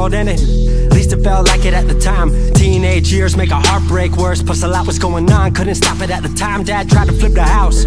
world ended. At least it felt like it at the time. Teenage years make a heartbreak worse. Plus a lot was going on, couldn't stop it at the time. Dad tried to flip the house.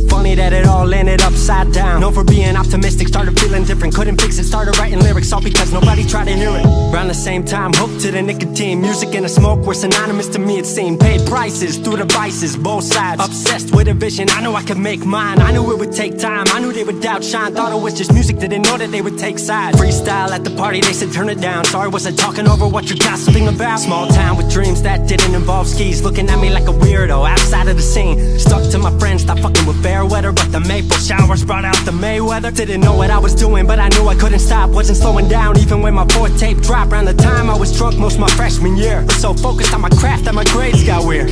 Funny that it all ended upside down. Known for being optimistic, started feeling different. Couldn't fix it, started writing lyrics, all because nobody tried to hear it. Around the same time, hooked to the nicotine. Music and the smoke were synonymous to me, it seemed. Paid prices through devices, both sides. Obsessed with a vision, I knew I could make mine. I knew it would take time, I knew they would outshine. Thought it was just music, didn't know that they would take sides. Freestyle at the party, they said turn it down. Sorry, wasn't talking over what you're gossiping about. Small town with dreams that didn't involve skis. Looking at me like a weirdo, outside of the scene. Stuck to my friends, thought fucking with fair weather. But the maple showers brought out the Mayweather. Didn't know what I was doing, but I knew I couldn't stop. Wasn't slowing down, even when my fourth tape dropped. Around the time I was drunk most of my freshman year. Was so focused on my craft that my grades got weird.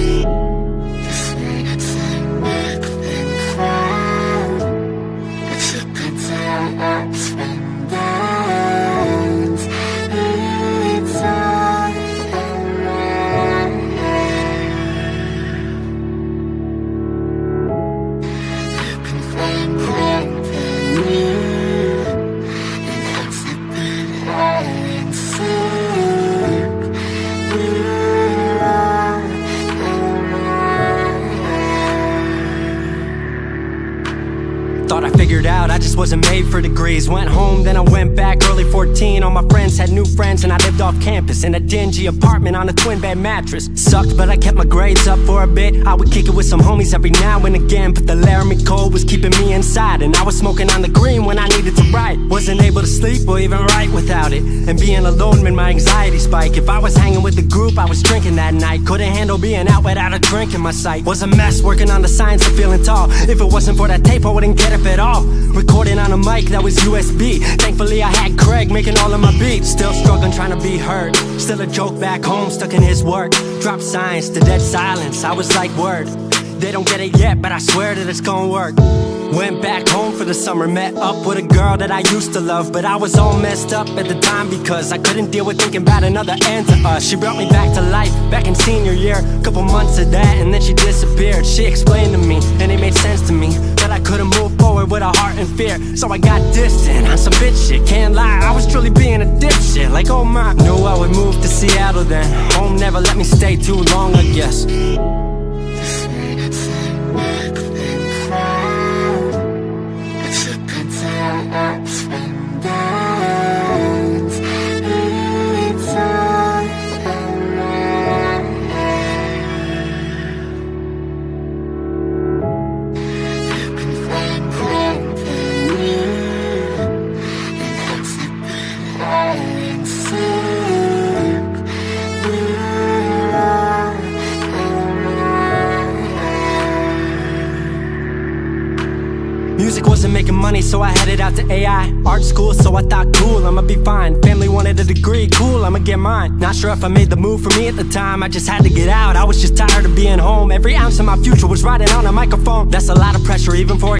Thought I figured out, I just wasn't made for degrees. Went home, then I went back, early 14. All my friends had new friends and I lived off campus in a dingy apartment on a twin bed mattress. Sucked, but I kept my grades up for a bit. I would kick it with some homies every now and again, but the Laramie cold was keeping me inside. And I was smoking on the green when I needed to write. Wasn't able to sleep or even write without it. And being alone made my anxiety spike. If I was hanging with the group, I was drinking that night. Couldn't handle being out without a drink in my sight. Was a mess working on the science of feeling tall. If it wasn't for that tape, I wouldn't get it at all. Recording on a mic that was USB. Thankfully I had Craig making all of my beats. Still struggling trying to be heard. Still a joke back home, stuck in his work. Dropped science to dead silence. I was like, word, they don't get it yet, but I swear that it's gonna work. Went back home for the summer, met up with a girl that I used to love. But I was all messed up at the time because I couldn't deal with thinking about another end to us. She brought me back to life, back in senior year. Couple months of that and then she disappeared. She explained to me, and it made sense to me, that I couldn't move forward with a heart in fear. So I got distant on some bitch shit, can't lie, I was truly being a dipshit. Like oh my, knew I would move to Seattle then. Home never let me stay too long, I guess. Music wasn't making money, so I headed out to AI art school, so I thought cool, I'ma be fine. Family wanted a degree, cool, I'ma get mine. Not sure if I made the move for me at the time, I just had to get out. I was just tired of being home. Every ounce of my future was riding on a microphone. That's a lot of pressure even for a